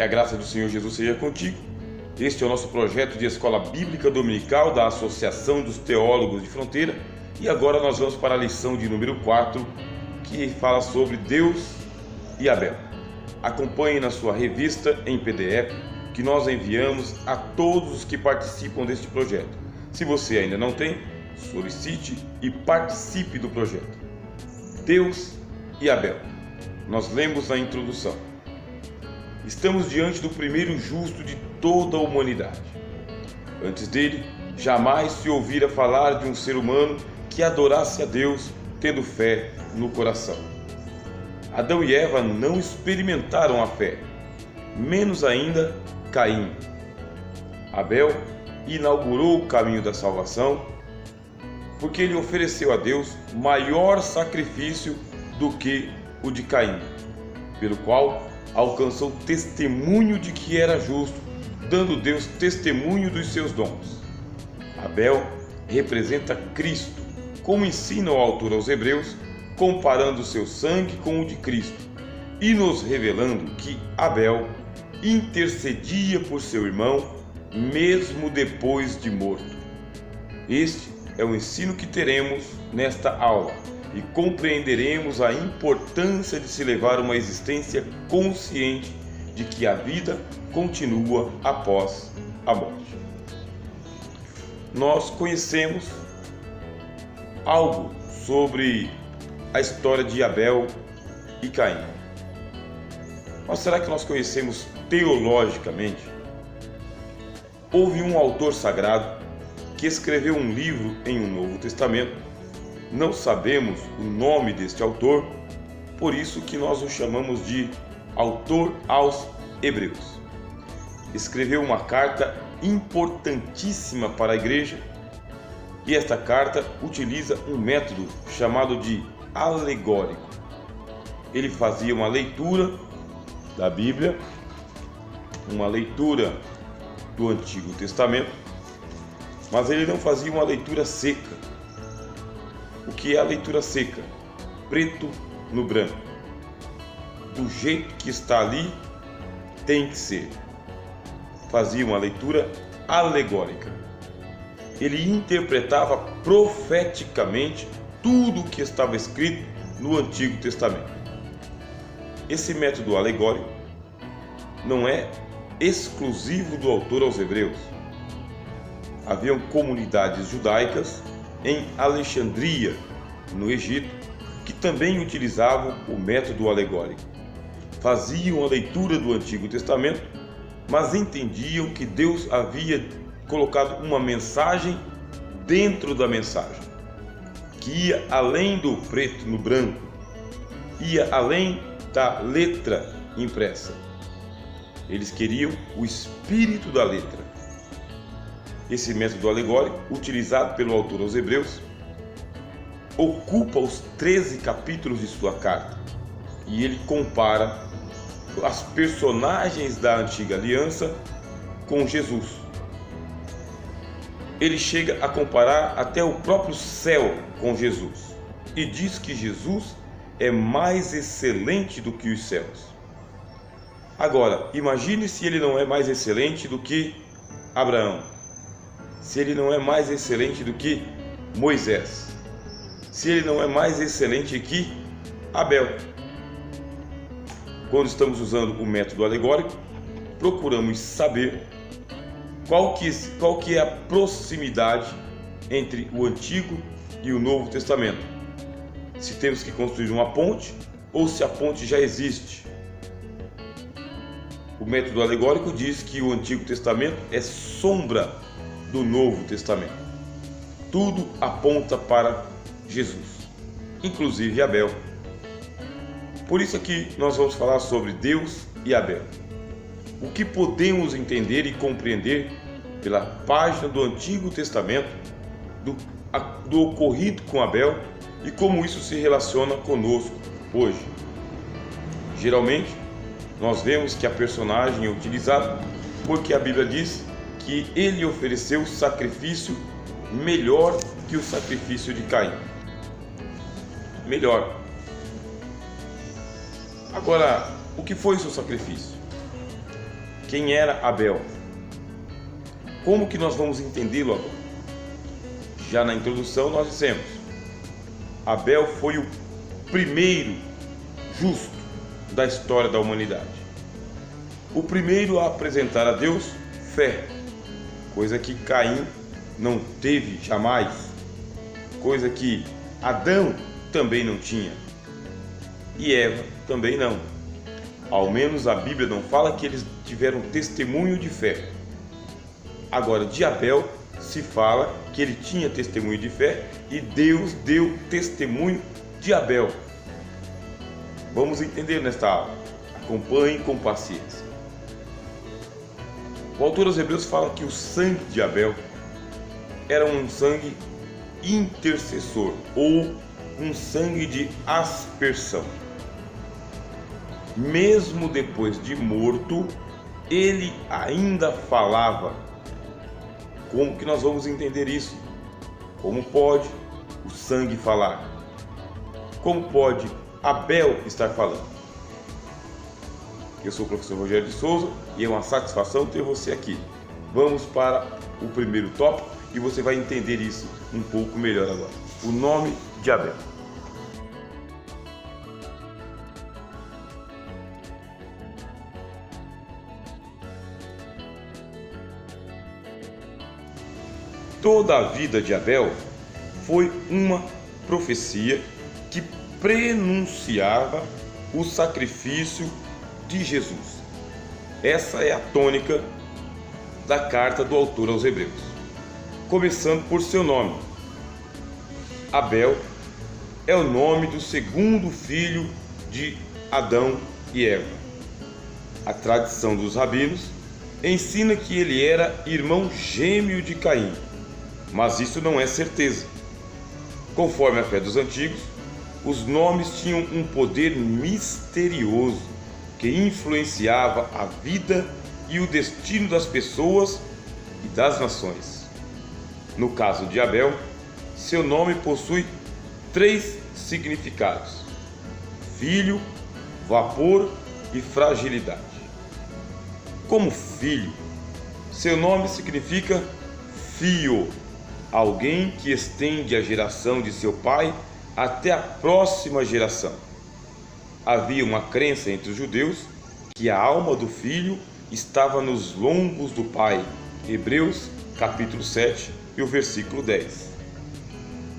Que a graça do Senhor Jesus seja contigo. Este é o nosso projeto de Escola Bíblica Dominical da Associação dos Teólogos de Fronteira. E agora nós vamos para a lição de número 4, que fala sobre Deus e Abel. Acompanhe na sua revista em PDF, que nós enviamos a todos os que participam deste projeto. Se você ainda não tem, solicite e participe do projeto. Deus e Abel. Nós lemos na introdução. Estamos diante do primeiro justo de toda a humanidade. Antes dele, jamais se ouvira falar de um ser humano que adorasse a Deus, tendo fé no coração. Adão e Eva não experimentaram a fé, menos ainda Caim. Abel inaugurou o caminho da salvação, porque ele ofereceu a Deus maior sacrifício do que o de Caim, pelo qual alcançou testemunho de que era justo, dando Deus testemunho dos seus dons. Abel representa Cristo, como ensina o autor aos Hebreus, comparando seu sangue com o de Cristo e nos revelando que Abel intercedia por seu irmão, mesmo depois de morto. Este é o ensino que teremos nesta aula e compreenderemos a importância de se levar uma existência consciente de que a vida continua após a morte. Nós conhecemos algo sobre a história de Abel e Caim. Mas será que nós conhecemos teologicamente? Houve um autor sagrado que escreveu um livro em um Novo Testamento. Não sabemos o nome deste autor, por isso que nós o chamamos de autor aos Hebreus. Escreveu uma carta importantíssima para a igreja, e esta carta utiliza um método chamado de alegórico. Ele fazia uma leitura da Bíblia, uma leitura do Antigo Testamento, mas ele não fazia uma leitura seca. O que é a leitura seca? Preto no branco. Do jeito que está ali, tem que ser. Fazia uma leitura alegórica. Ele interpretava profeticamente tudo o que estava escrito no Antigo Testamento. Esse método alegórico não é exclusivo do autor aos Hebreus. Haviam comunidades judaicas em Alexandria, no Egito, que também utilizavam o método alegórico. Faziam a leitura do Antigo Testamento, mas entendiam que Deus havia colocado uma mensagem dentro da mensagem, que ia além do preto no branco, ia além da letra impressa. Eles queriam o espírito da letra. Esse método alegórico, utilizado pelo autor aos Hebreus, ocupa os 13 capítulos de sua carta, e ele compara as personagens da antiga aliança com Jesus. Ele chega a comparar até o próprio céu com Jesus, e diz que Jesus é mais excelente do que os céus. Agora, imagine se ele não é mais excelente do que Abraão, se ele não é mais excelente do que Moisés, se ele não é mais excelente que Abel. Quando estamos usando o método alegórico, procuramos saber qual que é a proximidade entre o Antigo e o Novo Testamento. Se temos que construir uma ponte ou se a ponte já existe. O método alegórico diz que o Antigo Testamento é sombra do Novo Testamento. Tudo aponta para Jesus, inclusive Abel. Por isso aqui nós vamos falar sobre Deus e Abel. O que podemos entender e compreender pela página do Antigo Testamento do ocorrido com Abel e como isso se relaciona conosco hoje. Geralmente, nós vemos que a personagem é utilizada porque a Bíblia diz que ele ofereceu sacrifício melhor que o sacrifício de Caim. Melhor. Agora, o que foi seu sacrifício? Quem era Abel? Como que nós vamos entendê-lo agora? Já na introdução nós dissemos, Abel foi o primeiro justo da história da humanidade. O primeiro a apresentar a Deus fé, coisa que Caim não teve jamais, coisa que Adão também não tinha e Eva também não. Ao menos a Bíblia não fala que eles tiveram testemunho de fé. Agora, de Abel se fala que ele tinha testemunho de fé e Deus deu testemunho de Abel. Vamos entender nesta aula. Acompanhe com paciência. O autor aos Hebreus fala que o sangue de Abel era um sangue intercessor ou um sangue de aspersão. Mesmo depois de morto, ele ainda falava. Como que nós vamos entender isso? Como pode o sangue falar? Como pode Abel estar falando? Eu sou o professor Rogério de Souza e é uma satisfação ter você aqui. Vamos para o primeiro tópico e você vai entender isso um pouco melhor agora. O nome de Abel. Toda a vida de Abel foi uma profecia que prenunciava o sacrifício de Jesus. Essa é a tônica da carta do autor aos Hebreus. Começando por seu nome. Abel é o nome do segundo filho de Adão e Eva. A tradição dos rabinos ensina que ele era irmão gêmeo de Caim, mas isso não é certeza. Conforme a fé dos antigos, os nomes tinham um poder misterioso que influenciava a vida e o destino das pessoas e das nações. No caso de Abel, seu nome possui 3 significados: filho, vapor e fragilidade. Como filho, seu nome significa fio, alguém que estende a geração de seu pai até a próxima geração. Havia uma crença entre os judeus que a alma do filho estava nos lombos do pai. Hebreus capítulo 7 e o versículo 10.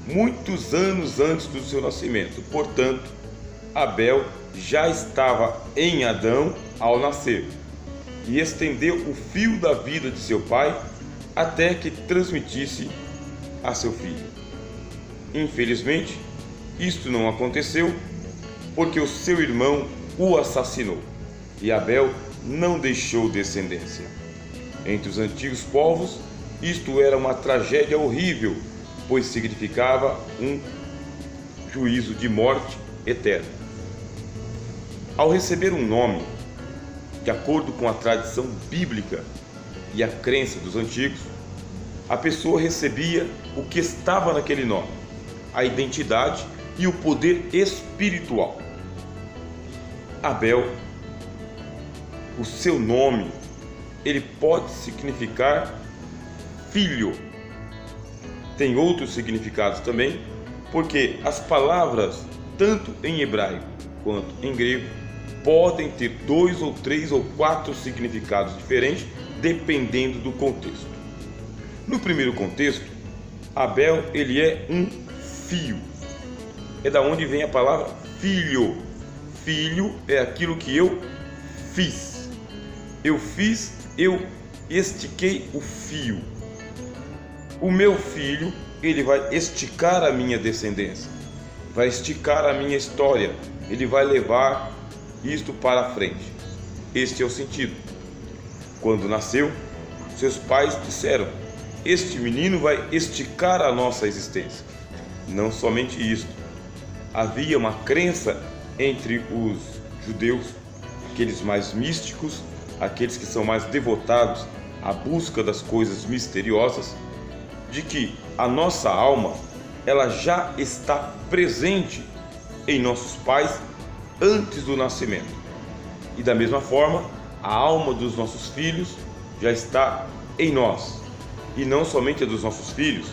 Muitos anos antes do seu nascimento, portanto, Abel já estava em Adão ao nascer e estendeu o fio da vida de seu pai até que transmitisse a seu filho. Infelizmente, isto não aconteceu porque o seu irmão o assassinou e Abel não deixou descendência. Entre os antigos povos, isto era uma tragédia horrível, pois significava um juízo de morte eterna. Ao receber um nome, de acordo com a tradição bíblica e a crença dos antigos, a pessoa recebia o que estava naquele nome, a identidade e o poder espiritual. Abel, o seu nome, ele pode significar filho. Tem outros significados também, porque as palavras, tanto em hebraico quanto em grego, podem ter 2 ou 3 ou 4 significados diferentes, dependendo do contexto. No primeiro contexto, Abel, ele é um fio. É da onde vem a palavra filho. Filho é aquilo que eu fiz. Eu fiz, eu estiquei o fio. O meu filho, ele vai esticar a minha descendência, vai esticar a minha história, ele vai levar isto para a frente. Este é o sentido. Quando nasceu, seus pais disseram: este menino vai esticar a nossa existência. Não somente isto. Havia uma crença entre os judeus, aqueles mais místicos, aqueles que são mais devotados à busca das coisas misteriosas, de que a nossa alma, ela já está presente em nossos pais antes do nascimento. E da mesma forma, A alma dos nossos filhos já está em nós, e não somente a dos nossos filhos,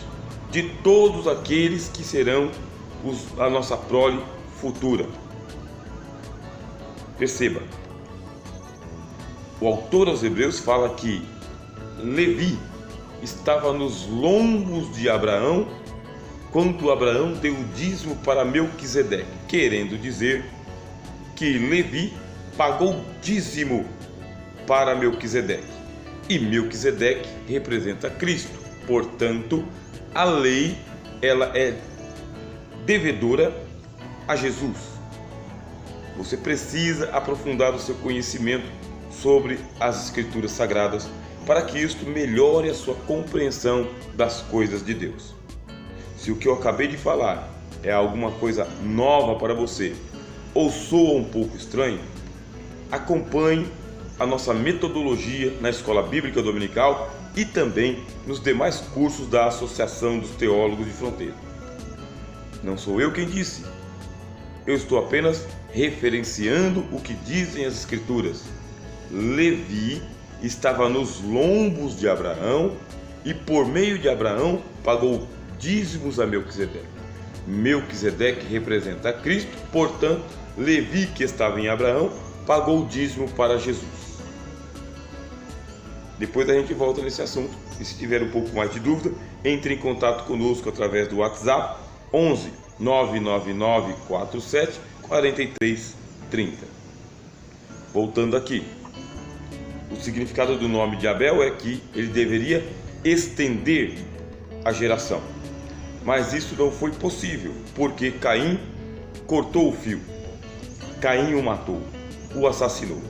de todos aqueles que serão a nossa prole futura. Perceba, o autor aos Hebreus fala que Levi estava nos lombos de Abraão quando Abraão deu o dízimo para Melquisedeque, querendo dizer que Levi pagou dízimo para Melquisedeque, e Melquisedeque representa Cristo. Portanto, a lei ela é devedora a Jesus. Você precisa aprofundar o seu conhecimento sobre as Escrituras Sagradas para que isto melhore a sua compreensão das coisas de Deus. Se o que eu acabei de falar é alguma coisa nova para você ou soa um pouco estranho, acompanhe a nossa metodologia na Escola Bíblica Dominical e também nos demais cursos da Associação dos Teólogos de Fronteira. Não sou eu quem disse, eu estou apenas referenciando o que dizem as Escrituras. Levi estava nos lombos de Abraão e por meio de Abraão pagou dízimos a Melquisedeque. Melquisedeque representa Cristo, portanto, Levi, que estava em Abraão, pagou o dízimo para Jesus. Depois a gente volta nesse assunto, e se tiver um pouco mais de dúvida, entre em contato conosco através do WhatsApp 11 999 47 43 30. Voltando aqui, o significado do nome de Abel é que ele deveria estender a geração, mas isso não foi possível, porque Caim cortou o fio. Caim o matou, o assassinou,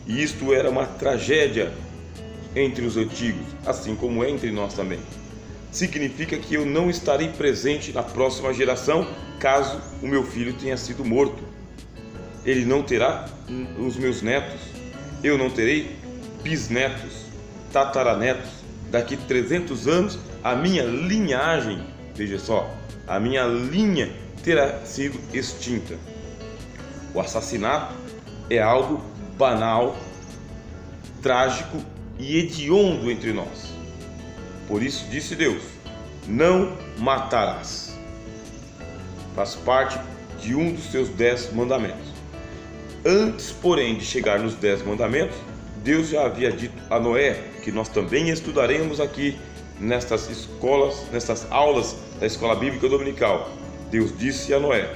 e isto era uma tragédia entre os antigos, assim como é entre nós também. Significa que eu não estarei presente na próxima geração caso o meu filho tenha sido morto. Ele não terá os meus netos, eu não terei bisnetos, tataranetos. Daqui 300 anos a minha linhagem, veja só, a minha linha terá sido extinta. O assassinato é algo banal, trágico e hediondo entre nós. Por isso disse Deus: não matarás. Faz parte de um dos seus 10 mandamentos. Antes, porém, de chegar nos 10 mandamentos, Deus já havia dito a Noé, que nós também estudaremos aqui nestas escolas, nestas aulas da Escola Bíblica Dominical. Deus disse a Noé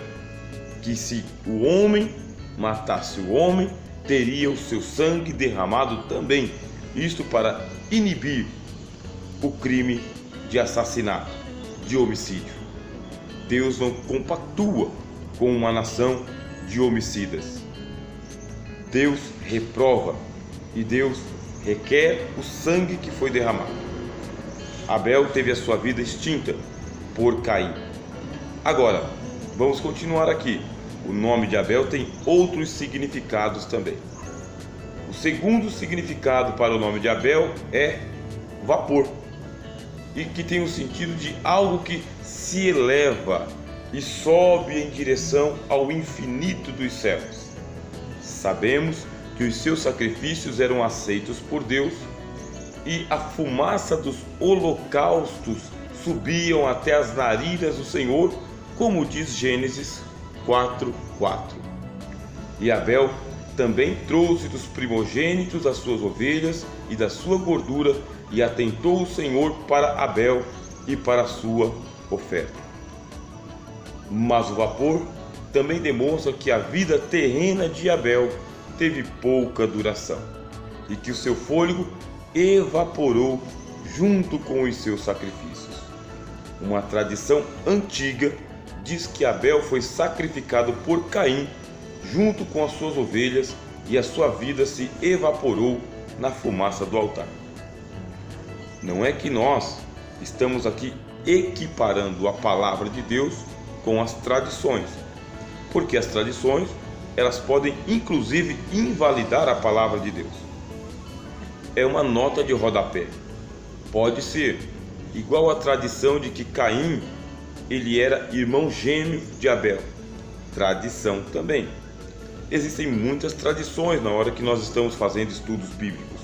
que se o homem matasse o homem, teria o seu sangue derramado também. Isto para inibir o crime de assassinato, de homicídio. Deus não compactua com uma nação de homicidas. Deus reprova e Deus requer o sangue que foi derramado. Abel teve a sua vida extinta por Caim. Agora, vamos continuar aqui. O nome de Abel tem outros significados também. O segundo significado para o nome de Abel é vapor, e que tem o sentido de algo que se eleva e sobe em direção ao infinito dos céus. Sabemos que os seus sacrifícios eram aceitos por Deus e a fumaça dos holocaustos subiam até as narinas do Senhor, como diz Gênesis 4:4. E Abel também trouxe dos primogênitos as suas ovelhas e da sua gordura, e atentou o Senhor para Abel e para a sua oferta. Mas o vapor também demonstra que a vida terrena de Abel teve pouca duração e que o seu fôlego evaporou junto com os seus sacrifícios. Uma tradição antiga diz que Abel foi sacrificado por Caim junto com as suas ovelhas, e a sua vida se evaporou na fumaça do altar. Não é que nós estamos aqui equiparando a palavra de Deus com as tradições, porque as tradições elas podem inclusive invalidar a palavra de Deus. É uma nota de rodapé. Pode ser igual à tradição de que Caim ele era irmão gêmeo de Abel. Tradição também. existem muitas tradições na hora que nós estamos fazendo estudos bíblicos.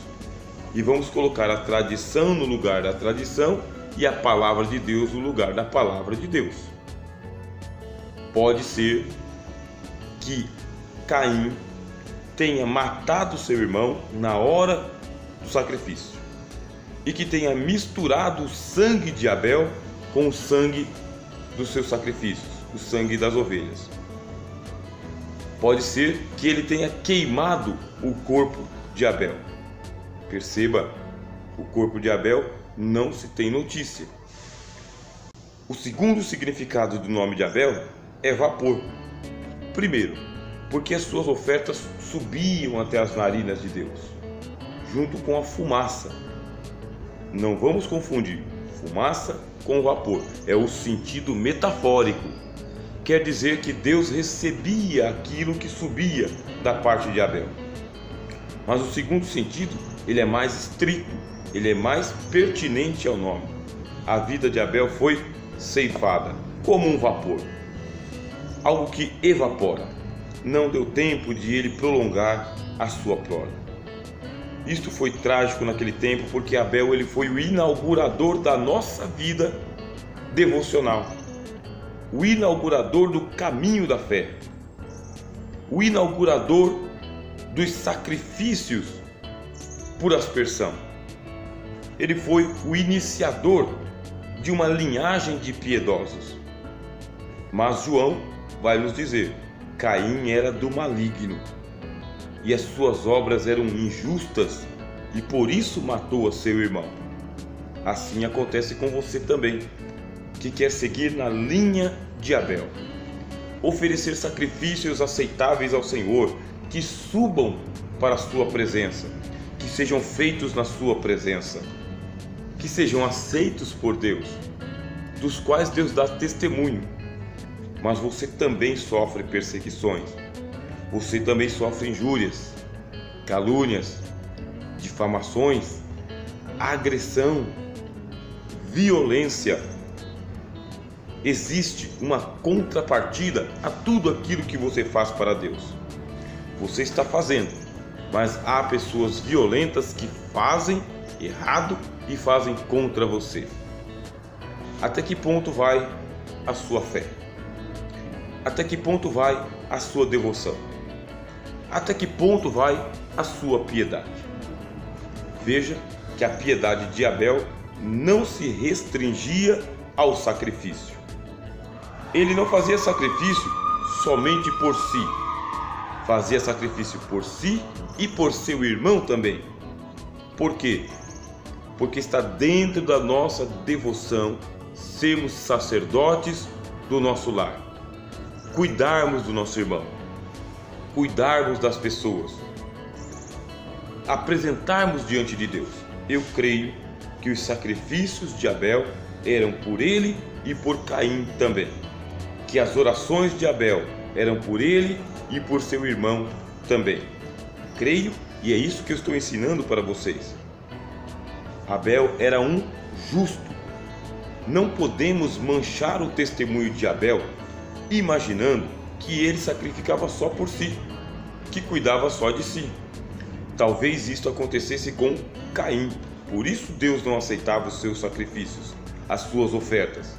E vamos colocar a tradição no lugar da tradição e a palavra de Deus no lugar da palavra de Deus. Pode ser que Caim tenha matado seu irmão na hora do sacrifício e que tenha misturado o sangue de Abel com o sangue dos seus sacrifícios, o sangue das ovelhas. Pode ser que ele tenha queimado o corpo de Abel. Perceba, o corpo de Abel não se tem notícia. O segundo significado do nome de Abel é vapor. Primeiro, porque as suas ofertas subiam até as narinas de Deus, junto com a fumaça. Não vamos confundir fumaça com vapor, é o sentido metafórico. Quer dizer que Deus recebia aquilo que subia da parte de Abel. Mas o segundo sentido, ele é mais estrito, ele é mais pertinente ao nome. A vida de Abel foi ceifada, como um vapor, algo que evapora. Não deu tempo de ele prolongar a sua prole. Isto foi trágico naquele tempo, porque Abel ele foi o inaugurador da nossa vida devocional, o inaugurador do caminho da fé, o inaugurador dos sacrifícios por aspersão. Ele foi o iniciador de uma linhagem de piedosos. Mas João vai nos dizer: Caim era do maligno e as suas obras eram injustas e por isso matou a seu irmão. Assim acontece com você também, que quer seguir na linha de Abel, oferecer sacrifícios aceitáveis ao Senhor, que subam para a sua presença, que sejam feitos na sua presença, que sejam aceitos por Deus, dos quais Deus dá testemunho. Mas você também sofre perseguições, você também sofre injúrias, calúnias, difamações, agressão, violência. Existe uma contrapartida a tudo aquilo que você faz para Deus. Você está fazendo, mas há pessoas violentas que fazem errado e fazem contra você. Até que ponto vai a sua fé? Até que ponto vai a sua devoção? Até que ponto vai a sua piedade? Veja que a piedade de Abel não se restringia ao sacrifício. Ele não fazia sacrifício somente por si, fazia sacrifício por si e por seu irmão também. Por quê? Porque está dentro da nossa devoção sermos sacerdotes do nosso lar, cuidarmos do nosso irmão, cuidarmos das pessoas, apresentarmos diante de Deus. Eu creio que os sacrifícios de Abel eram por ele e por Caim também, que as orações de Abel eram por ele e por seu irmão também. Creio, e é isso que eu estou ensinando para vocês. Abel era um justo. Não podemos manchar o testemunho de Abel imaginando que ele sacrificava só por si, que cuidava só de si. Talvez isto acontecesse com Caim, por isso Deus não aceitava os seus sacrifícios, as suas ofertas.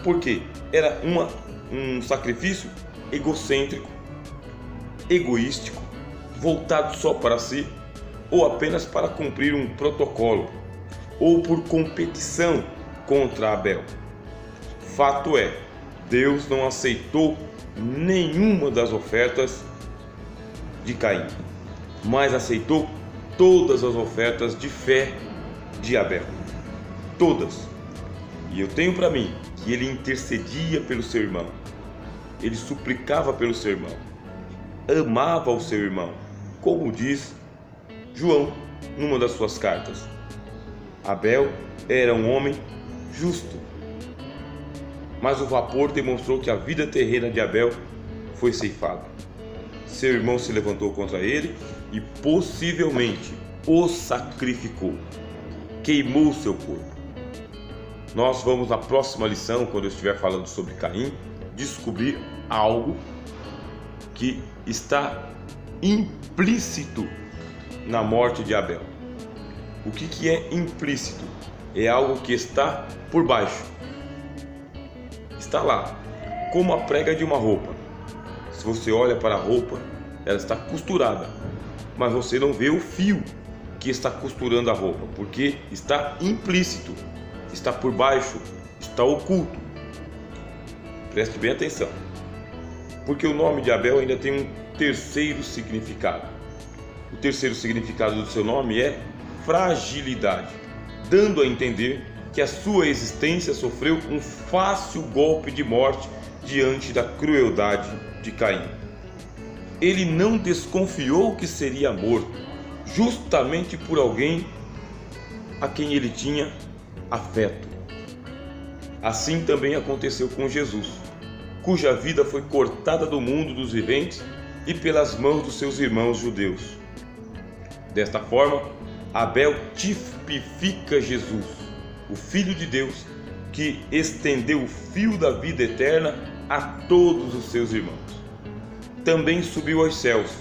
Porque era um sacrifício egocêntrico, egoístico, voltado só para si, ou apenas para cumprir um protocolo, ou por competição contra Abel. Fato é, Deus não aceitou nenhuma das ofertas de Caim, mas aceitou todas as ofertas de fé de Abel. Todas. E eu tenho para mim que ele intercedia pelo seu irmão, ele suplicava pelo seu irmão, amava o seu irmão, como diz João numa das suas cartas. Abel era um homem justo, mas o vapor demonstrou que a vida terrena de Abel foi ceifada. Seu irmão se levantou contra ele e possivelmente o sacrificou, queimou seu corpo. Nós vamos na próxima lição, quando eu estiver falando sobre Caim, descobrir algo que está implícito na morte de Abel. O que é implícito? É algo que está por baixo. Está lá, como a prega de uma roupa. Se você olha para a roupa, ela está costurada, mas você não vê o fio que está costurando a roupa, porque está implícito, está por baixo, está oculto. Preste bem atenção, porque o nome de Abel ainda tem um terceiro significado. O terceiro significado do seu nome é fragilidade, dando a entender que a sua existência sofreu um fácil golpe de morte diante da crueldade de Caim. Ele não desconfiou que seria morto, justamente por alguém a quem ele tinha afeto. Assim também aconteceu com Jesus, cuja vida foi cortada do mundo dos viventes e pelas mãos dos seus irmãos judeus. Desta forma, Abel tipifica Jesus, o Filho de Deus, que estendeu o fio da vida eterna a todos os seus irmãos. Também subiu aos céus,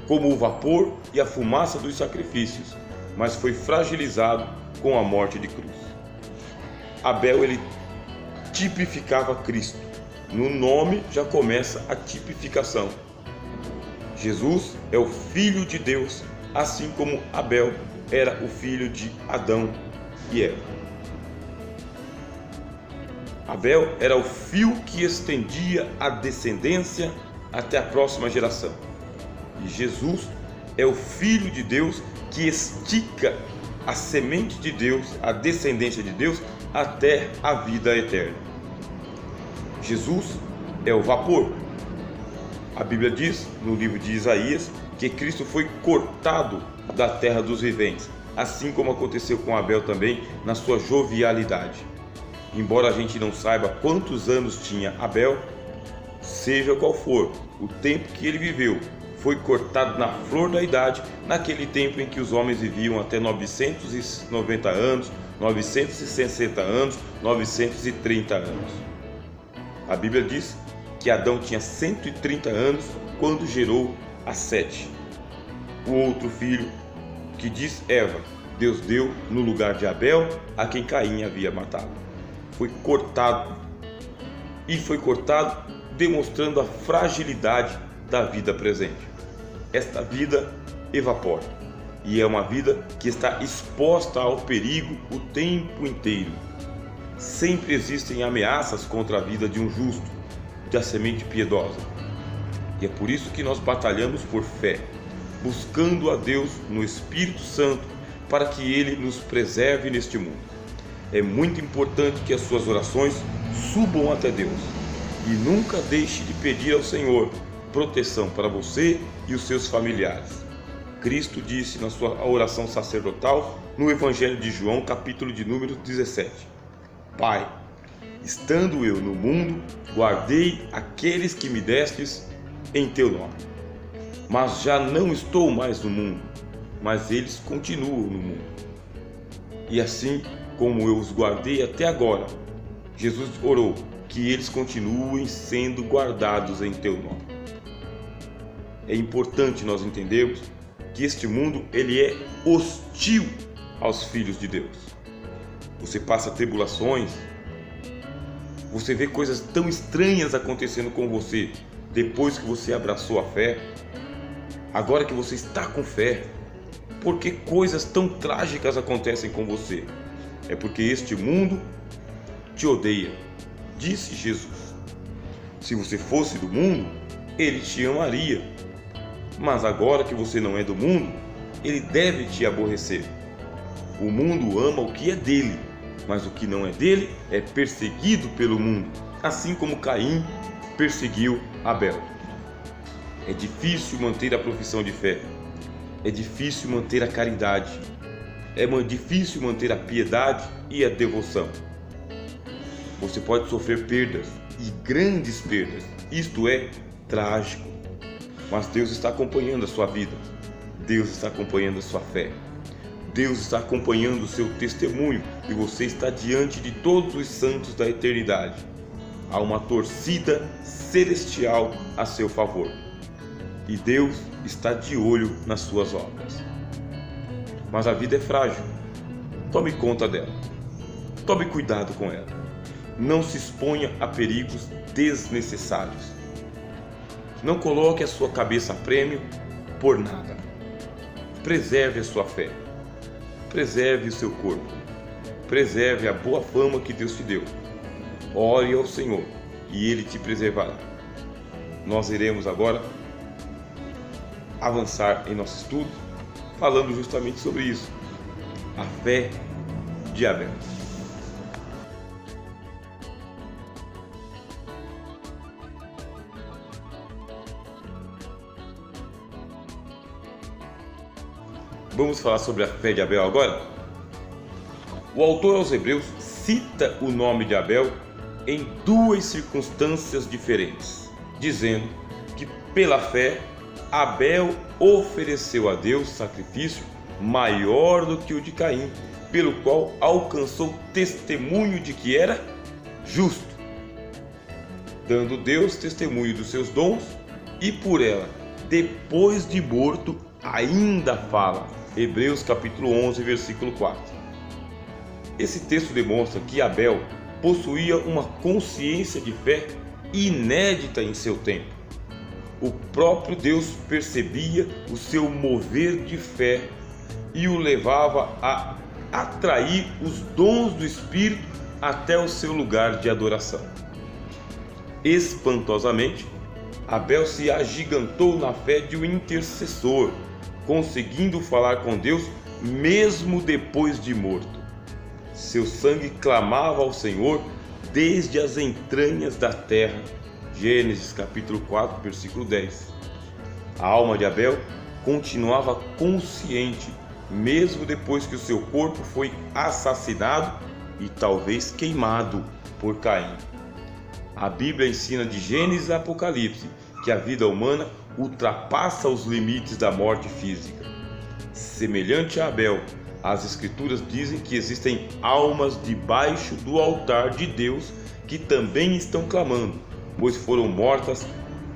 como o vapor e a fumaça dos sacrifícios, mas foi fragilizado com a morte de cruz. Abel, ele tipificava Cristo. No nome já começa a tipificação. Jesus é o Filho de Deus, assim como Abel era o filho de Adão e Eva. Abel era o fio que estendia a descendência até a próxima geração. E Jesus é o Filho de Deus que estica a semente de Deus, a descendência de Deus, até a vida eterna. Jesus é o vapor. A Bíblia diz, no livro de Isaías, que Cristo foi cortado da terra dos viventes, assim como aconteceu com Abel também na sua jovialidade. Embora a gente não saiba quantos anos tinha Abel, seja qual for o tempo que ele viveu, foi cortado na flor da idade, naquele tempo em que os homens viviam até 990 anos, 960 anos, 930 anos. A Bíblia diz que Adão tinha 130 anos quando gerou a Sete, o outro filho, que diz Eva, Deus deu no lugar de Abel, a quem Caim havia matado. Foi cortado demonstrando a fragilidade da vida presente. Esta vida evapora e é uma vida que está exposta ao perigo o tempo inteiro. Sempre existem ameaças contra a vida de um justo, da semente piedosa. E é por isso que nós batalhamos por fé, buscando a Deus no Espírito Santo para que Ele nos preserve neste mundo. É muito importante que as suas orações subam até Deus e nunca deixe de pedir ao Senhor proteção para você e os seus familiares. Cristo disse na sua oração sacerdotal no Evangelho de João, capítulo de número 17: Pai, estando eu no mundo, guardei aqueles que me destes em teu nome. Mas já não estou mais no mundo, mas eles continuam no mundo. E assim como eu os guardei até agora, Jesus orou que eles continuem sendo guardados em teu nome. É importante nós entendermos que este mundo ele é hostil aos filhos de Deus. Você passa tribulações, você vê coisas tão estranhas acontecendo com você depois que você abraçou a fé. Agora que você está com fé, por que coisas tão trágicas acontecem com você? É porque este mundo te odeia, disse Jesus. Se você fosse do mundo, ele te amaria. Mas agora que você não é do mundo, ele deve te aborrecer. O mundo ama o que é dele, mas o que não é dele é perseguido pelo mundo, assim como Caim perseguiu Abel. É difícil manter a profissão de fé, é difícil manter a caridade, é difícil manter a piedade e a devoção. Você pode sofrer perdas, e grandes perdas, isto é trágico. Mas Deus está acompanhando a sua vida, Deus está acompanhando a sua fé, Deus está acompanhando o seu testemunho e você está diante de todos os santos da eternidade. Há uma torcida celestial a seu favor. e Deus está de olho nas suas obras. Mas a vida é frágil. Tome conta dela. Tome cuidado com ela. Não se exponha a perigos desnecessários. Não coloque a sua cabeça a prêmio por nada. Preserve a sua fé. Preserve o seu corpo. Preserve a boa fama que Deus te deu. Ore ao Senhor e Ele te preservará. Nós iremos agora avançar em nosso estudo, falando justamente sobre isso, a fé de Abel. Vamos falar sobre a fé de Abel agora? O autor aos Hebreus cita o nome de Abel em duas circunstâncias diferentes, dizendo que pela fé Abel ofereceu a Deus sacrifício maior do que o de Caim, pelo qual alcançou testemunho de que era justo, dando Deus testemunho dos seus dons, e por ela, depois de morto, ainda fala. Hebreus capítulo 11, versículo 4. Esse texto demonstra que Abel possuía uma consciência de fé inédita em seu tempo. O próprio Deus percebia o seu mover de fé e o levava a atrair os dons do Espírito até o seu lugar de adoração. Espantosamente, Abel se agigantou na fé de um intercessor, conseguindo falar com Deus mesmo depois de morto. Seu sangue clamava ao Senhor desde as entranhas da terra. Gênesis capítulo 4, versículo 10. A alma de Abel continuava consciente, mesmo depois que o seu corpo foi assassinado e talvez queimado por Caim. A Bíblia ensina de Gênesis a Apocalipse que a vida humana ultrapassa os limites da morte física. Semelhante a Abel, as Escrituras dizem que existem almas debaixo do altar de Deus que também estão clamando, pois foram mortas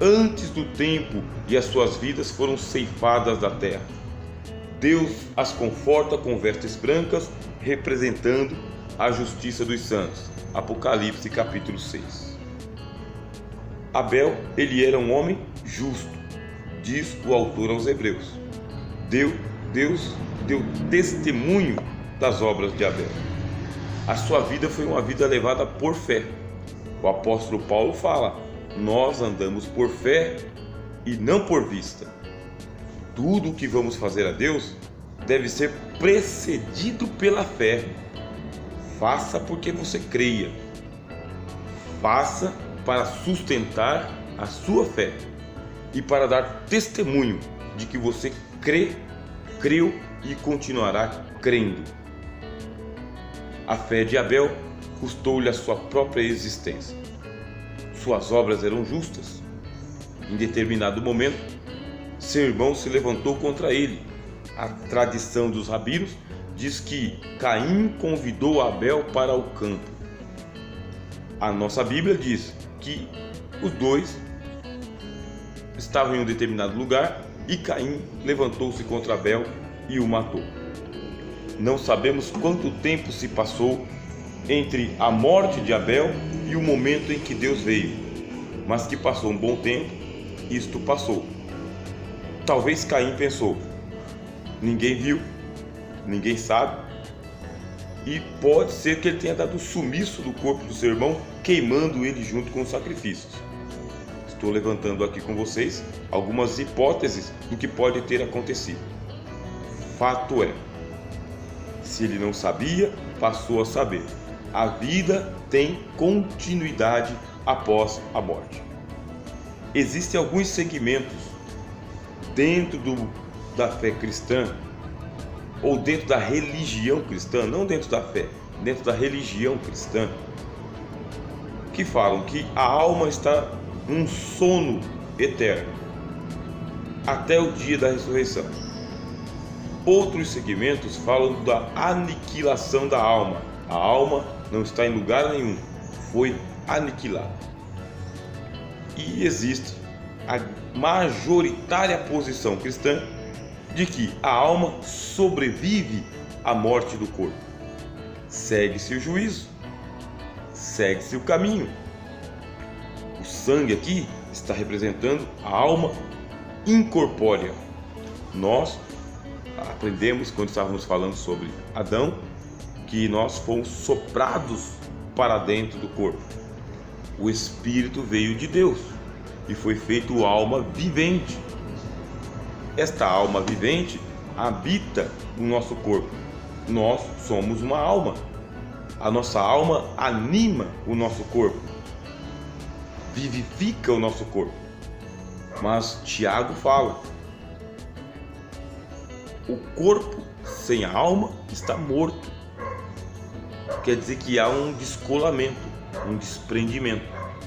antes do tempo e as suas vidas foram ceifadas da terra. Deus as conforta com vestes brancas, representando a justiça dos santos. Apocalipse capítulo 6. Abel, ele era um homem justo, diz o autor aos Hebreus. Deus deu testemunho das obras de Abel. A sua vida foi uma vida levada por fé. O apóstolo Paulo fala: nós andamos por fé e não por vista. Tudo o que vamos fazer a Deus deve ser precedido pela fé. Faça porque você creia. Faça para sustentar a sua fé e para dar testemunho de que você creu e continuará crendo. A fé de Abel custou-lhe a sua própria existência. Suas obras eram justas. Em determinado momento, seu irmão se levantou contra ele. A tradição dos rabinos diz que Caim convidou Abel para o campo. A nossa Bíblia diz que os dois estavam em um determinado lugar e Caim levantou-se contra Abel e o matou. Não sabemos quanto tempo se passou entre a morte de Abel e o momento em que Deus veio, mas que passou um bom tempo, isto passou. Talvez Caim pensou: ninguém viu, ninguém sabe, e pode ser que ele tenha dado sumiço do corpo do seu irmão, queimando ele junto com os sacrifícios. Estou levantando aqui com vocês algumas hipóteses do que pode ter acontecido. Fato é, se ele não sabia, passou a saber. A vida tem continuidade após a morte. Existem alguns segmentos dentro da fé cristã, ou dentro da religião cristã, não dentro da fé, dentro da religião cristã, que falam que a alma está num sono eterno até o dia da ressurreição. Outros segmentos falam da aniquilação da alma. A alma não está em lugar nenhum, foi aniquilada. E existe a majoritária posição cristã de que a alma sobrevive à morte do corpo. Segue-se o juízo, segue-se o caminho. O sangue aqui está representando a alma incorpórea. Nós aprendemos, quando estávamos falando sobre Adão, que nós fomos soprados para dentro do corpo. O Espírito veio de Deus e foi feito alma vivente. Esta alma vivente habita no nosso corpo. Nós somos uma alma. A nossa alma anima o nosso corpo, vivifica o nosso corpo. Mas Tiago fala: o corpo sem a alma está morto. Quer dizer que há um descolamento, um desprendimento.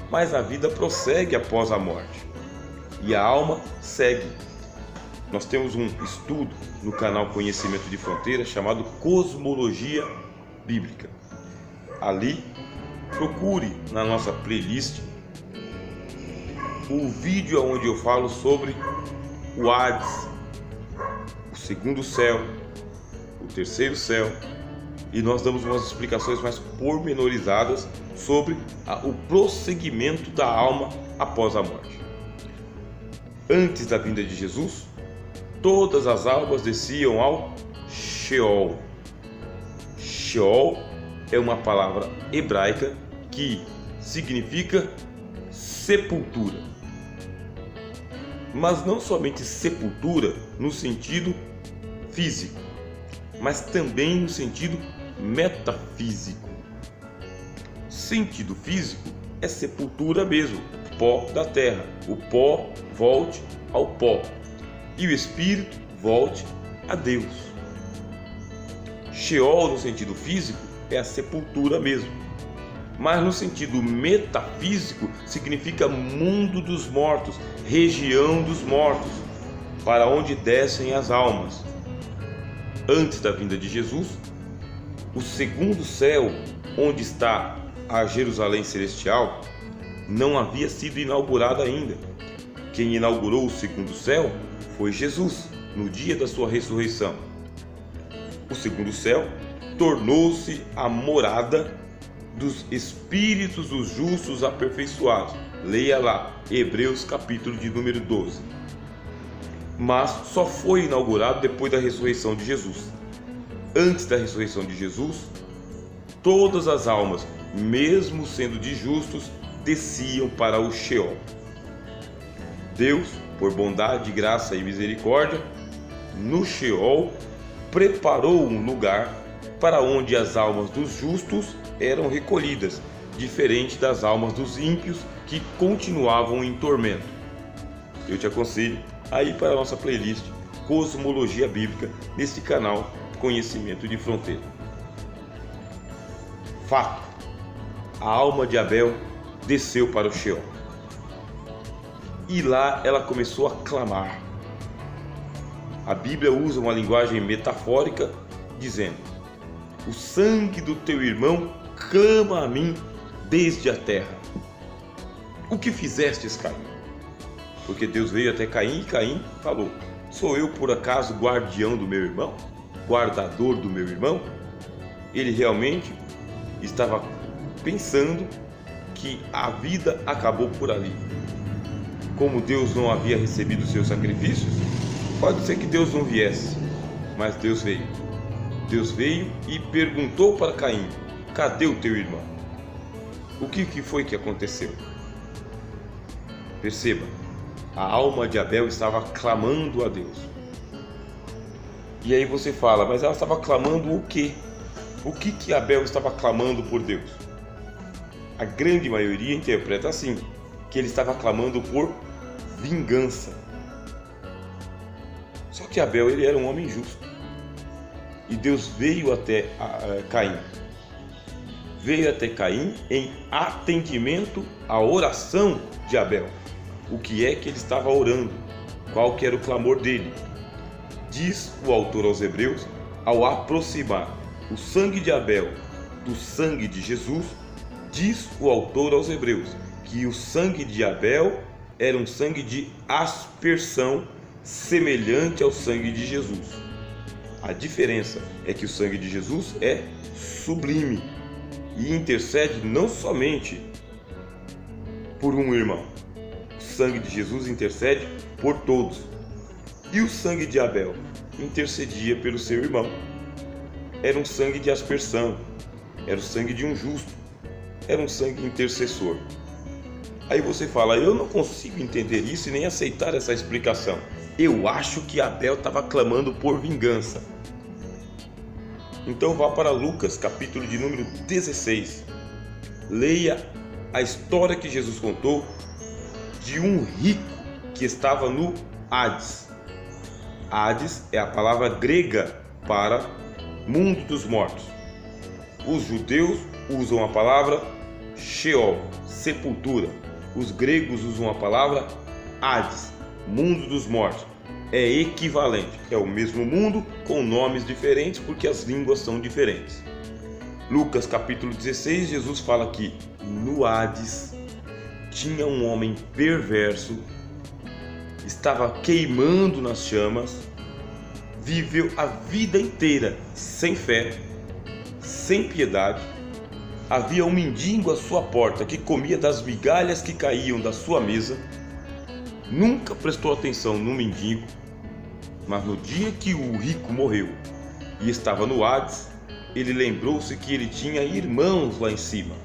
Mas a vida prossegue após a morte e a alma segue. Nós temos um estudo no canal Conhecimento de Fronteira chamado Cosmologia Bíblica. Ali, procure na nossa playlist o vídeo onde eu falo sobre o Hades, o segundo céu, o terceiro céu, e nós damos umas explicações mais pormenorizadas sobre o prosseguimento da alma após a morte. Antes da vinda de Jesus, todas as almas desciam ao Sheol. Sheol é uma palavra hebraica que significa sepultura. Mas não somente sepultura no sentido físico, mas também no sentido metafísico. Sentido físico é sepultura mesmo, pó da terra. O pó volte ao pó e o espírito volte a Deus. Sheol no sentido físico é a sepultura mesmo, mas no sentido metafísico significa mundo dos mortos, região dos mortos, para onde descem as almas. Antes da vinda de Jesus, o segundo céu, onde está a Jerusalém celestial, não havia sido inaugurado ainda. Quem inaugurou o segundo céu foi Jesus, no dia da sua ressurreição. O segundo céu tornou-se a morada dos espíritos dos justos aperfeiçoados. Leia lá, Hebreus capítulo de número 12. Mas só foi inaugurado depois da ressurreição de Jesus. Antes da ressurreição de Jesus, todas as almas, mesmo sendo de justos, desciam para o Sheol. Deus, por bondade, graça e misericórdia, no Sheol preparou um lugar para onde as almas dos justos eram recolhidas, diferente das almas dos ímpios que continuavam em tormento. Eu te aconselho a ir para a nossa playlist Cosmologia Bíblica neste canal Conhecimento de Fronteira. Fato: a alma de Abel desceu para o Sheol e lá ela começou a clamar. A Bíblia usa uma linguagem metafórica dizendo: o sangue do teu irmão clama a mim desde a terra. O que fizestes, Caim? Porque Deus veio até Caim e Caim falou: sou eu por acaso guardião do meu irmão? Guardador do meu irmão? Ele realmente estava pensando que a vida acabou por ali. Como Deus não havia recebido os seus sacrifícios, pode ser que Deus não viesse, mas Deus veio. Deus veio e perguntou para Caim: cadê o teu irmão? O que foi que aconteceu? Perceba, a alma de Abel estava clamando a Deus. E aí você fala: mas ela estava clamando o quê? O que Abel estava clamando por Deus? A grande maioria interpreta assim, que ele estava clamando por vingança. Só que Abel, ele era um homem justo. E Deus veio até Caim. Veio até Caim em atendimento à oração de Abel. O que é que ele estava orando? Qual que era o clamor dele? Diz o autor aos Hebreus, ao aproximar o sangue de Abel do sangue de Jesus, diz o autor aos Hebreus que o sangue de Abel era um sangue de aspersão semelhante ao sangue de Jesus. A diferença é que o sangue de Jesus é sublime e intercede não somente por um irmão. O sangue de Jesus intercede por todos. E o sangue de Abel intercedia pelo seu irmão. Era um sangue de aspersão, era o sangue de um justo, era um sangue intercessor. Aí você fala, eu não consigo entender isso e nem aceitar essa explicação. Eu acho que Abel estava clamando por vingança. Então vá para Lucas, capítulo de número 16. Leia a história que Jesus contou de um rico que estava no Hades. Hades é a palavra grega para mundo dos mortos. Os judeus usam a palavra Sheol, sepultura. Os gregos usam a palavra Hades, mundo dos mortos. É equivalente, é o mesmo mundo com nomes diferentes porque as línguas são diferentes. Lucas capítulo 16, Jesus fala que no Hades tinha um homem perverso, estava queimando nas chamas, viveu a vida inteira sem fé, sem piedade. Havia um mendigo à sua porta que comia das migalhas que caíam da sua mesa. Nunca prestou atenção no mendigo, mas no dia que o rico morreu e estava no Hades, ele lembrou-se que ele tinha irmãos lá em cima.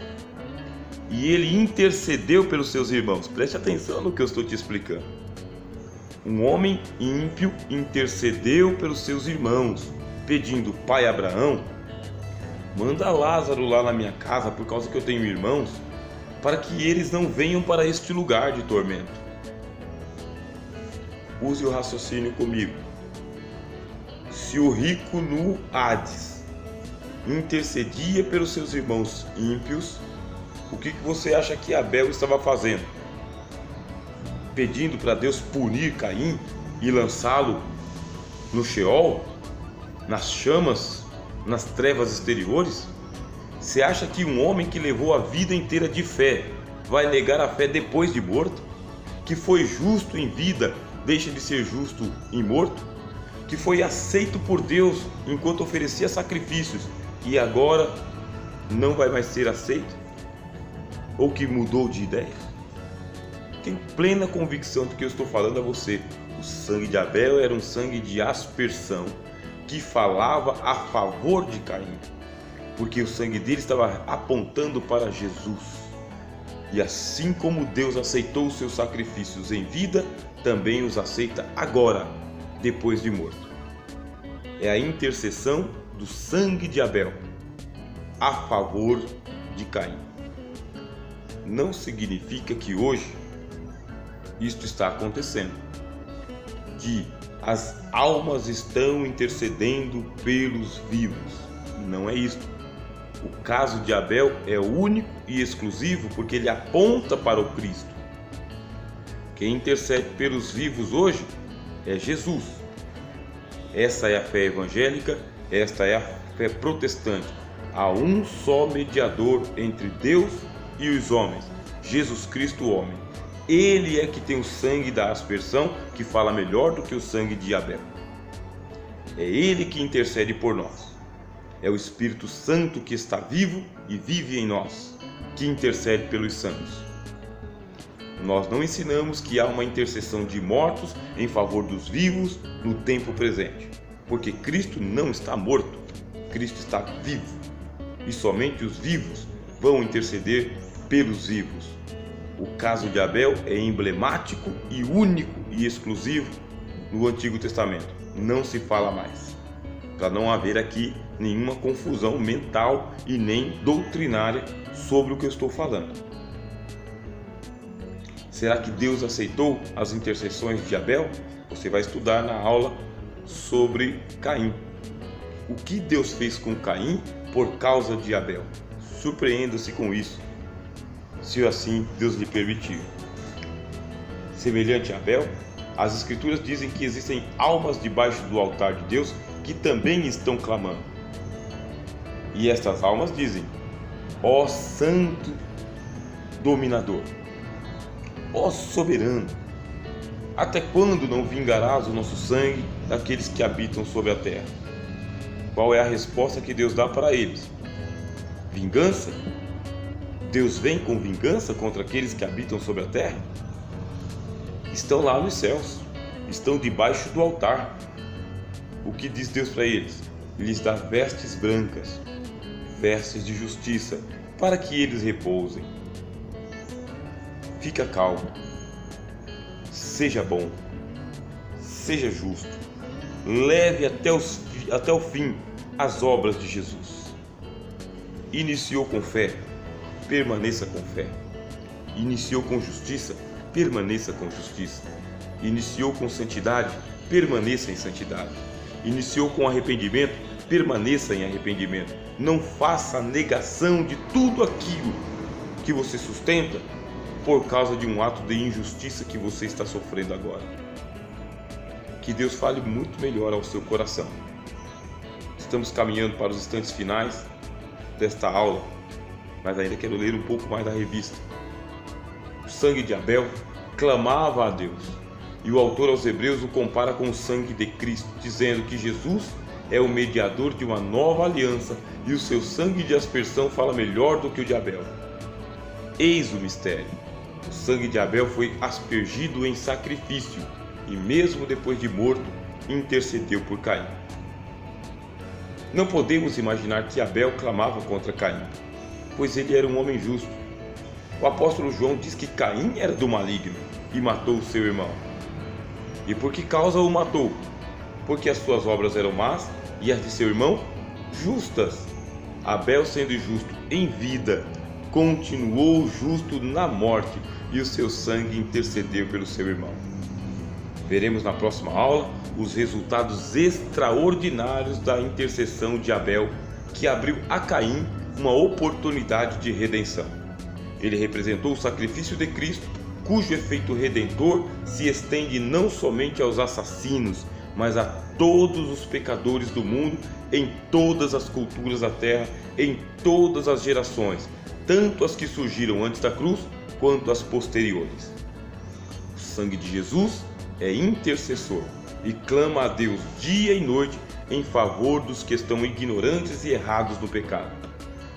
E ele intercedeu pelos seus irmãos. Preste atenção no que eu estou te explicando. Um homem ímpio intercedeu pelos seus irmãos, pedindo: Pai Abraão, manda Lázaro lá na minha casa, por causa que eu tenho irmãos, para que eles não venham para este lugar de tormento. Use o raciocínio comigo. Se o rico no Hades intercedia pelos seus irmãos ímpios, o que você acha que Abel estava fazendo? Pedindo para Deus punir Caim e lançá-lo no Sheol, nas chamas, nas trevas exteriores? Você acha que um homem que levou a vida inteira de fé vai negar a fé depois de morto? Que foi justo em vida deixa de ser justo em morto? Que foi aceito por Deus enquanto oferecia sacrifícios e agora não vai mais ser aceito? Ou que mudou de ideia? Tenho plena convicção de que eu estou falando a você. O sangue de Abel era um sangue de aspersão que falava a favor de Caim, porque o sangue dele estava apontando para Jesus. E assim como Deus aceitou os seus sacrifícios em vida, também os aceita agora, depois de morto. É a intercessão do sangue de Abel a favor de Caim. Não significa que hoje isto está acontecendo, que as almas estão intercedendo pelos vivos. Não é isto. O caso de Abel é único e exclusivo porque ele aponta para o Cristo. Quem intercede pelos vivos hoje é Jesus. Essa é a fé evangélica, esta é a fé protestante. Há um só mediador entre Deus e os homens, Jesus Cristo, o homem. Ele é que tem o sangue da aspersão, que fala melhor do que o sangue de Abel. É ele que intercede por nós. É o Espírito Santo que está vivo e vive em nós, que intercede pelos santos. Nós não ensinamos que há uma intercessão de mortos em favor dos vivos no tempo presente, porque Cristo não está morto, Cristo está vivo, e somente os vivos vão interceder pelos vivos. O caso de Abel é emblemático e único e exclusivo no Antigo Testamento. Não se fala mais, para não haver aqui nenhuma confusão mental e nem doutrinária sobre o que eu estou falando. Será que Deus aceitou as intercessões de Abel? Você vai estudar na aula sobre Caim. O que Deus fez com Caim por causa de Abel? Surpreenda-se com isso, se assim Deus lhe permitir. Semelhante a Abel, as Escrituras dizem que existem almas debaixo do altar de Deus que também estão clamando. E estas almas dizem: ó Santo Dominador. Ó soberano, até quando não vingarás o nosso sangue daqueles que habitam sobre a terra? Qual é a resposta que Deus dá para eles? Vingança? Deus vem com vingança contra aqueles que habitam sobre a terra? Estão lá nos céus, estão debaixo do altar. O que diz Deus para eles? Lhes dá vestes brancas, vestes de justiça, para que eles repousem. Fica calmo, seja bom, seja justo, leve até o fim as obras de Jesus. Iniciou com fé, permaneça com fé. Iniciou com justiça, permaneça com justiça. Iniciou com santidade, permaneça em santidade. Iniciou com arrependimento, permaneça em arrependimento. Não faça negação de tudo aquilo que você sustenta por causa de um ato de injustiça que você está sofrendo agora. Que Deus fale muito melhor ao seu coração. Estamos caminhando para os instantes finais desta aula, mas ainda quero ler um pouco mais da revista. O sangue de Abel clamava a Deus, e o autor aos Hebreus o compara com o sangue de Cristo, dizendo que Jesus é o mediador de uma nova aliança e o seu sangue de aspersão fala melhor do que o de Abel. Eis o mistério: o sangue de Abel foi aspergido em sacrifício e mesmo depois de morto intercedeu por Caim. Não podemos imaginar que Abel clamava contra Caim, pois ele era um homem justo. O apóstolo João diz que Caim era do maligno e matou o seu irmão. E por que causa o matou? Porque as suas obras eram más e as de seu irmão justas. Abel, sendo justo em vida, continuou justo na morte, e o seu sangue intercedeu pelo seu irmão. Veremos na próxima aula os resultados extraordinários da intercessão de Abel, que abriu a Caim uma oportunidade de redenção. Ele representou o sacrifício de Cristo, cujo efeito redentor se estende não somente aos assassinos, mas a todos os pecadores do mundo, em todas as culturas da terra, em todas as gerações, tanto as que surgiram antes da cruz, quanto as posteriores. O sangue de Jesus é intercessor e clama a Deus dia e noite em favor dos que estão ignorantes e errados no pecado.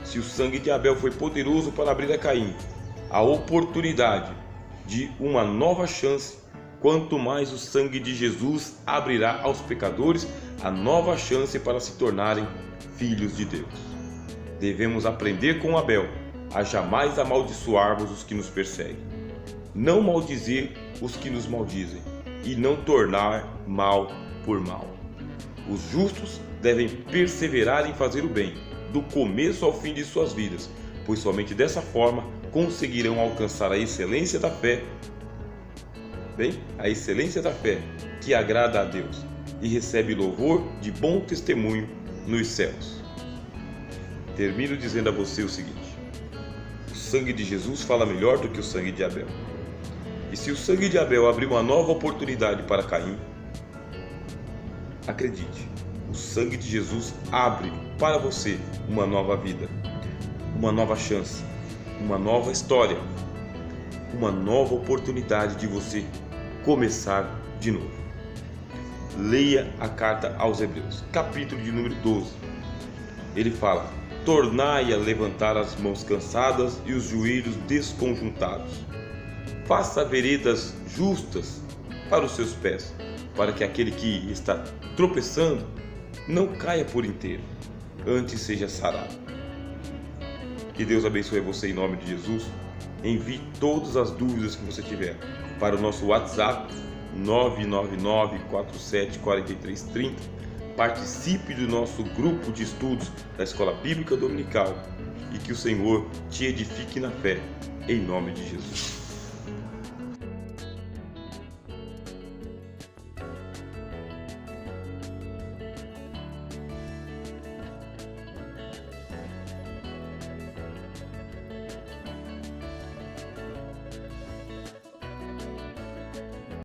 Se o sangue de Abel foi poderoso para abrir a Caim a oportunidade de uma nova chance, quanto mais o sangue de Jesus abrirá aos pecadores a nova chance para se tornarem filhos de Deus. Devemos aprender com Abel a jamais amaldiçoarmos os que nos perseguem, não maldizer os que nos maldizem e não tornar mal por mal. Os justos devem perseverar em fazer o bem, do começo ao fim de suas vidas, pois somente dessa forma conseguirão alcançar a excelência da fé, a excelência da fé que agrada a Deus e recebe louvor de bom testemunho nos céus. Termino dizendo a você o seguinte: o sangue de Jesus fala melhor do que o sangue de Abel. E se o sangue de Abel abriu uma nova oportunidade para Caim, acredite, o sangue de Jesus abre para você uma nova vida, uma nova chance, uma nova história, uma nova oportunidade de você começar de novo. Leia a carta aos Hebreus, capítulo de número 12. Ele fala: tornai a levantar as mãos cansadas e os joelhos desconjuntados. Faça veredas justas para os seus pés, para que aquele que está tropeçando não caia por inteiro, antes seja sarado. Que Deus abençoe você em nome de Jesus. Envie todas as dúvidas que você tiver para o nosso WhatsApp 999474330. Participe do nosso grupo de estudos da Escola Bíblica Dominical e que o Senhor te edifique na fé, em nome de Jesus.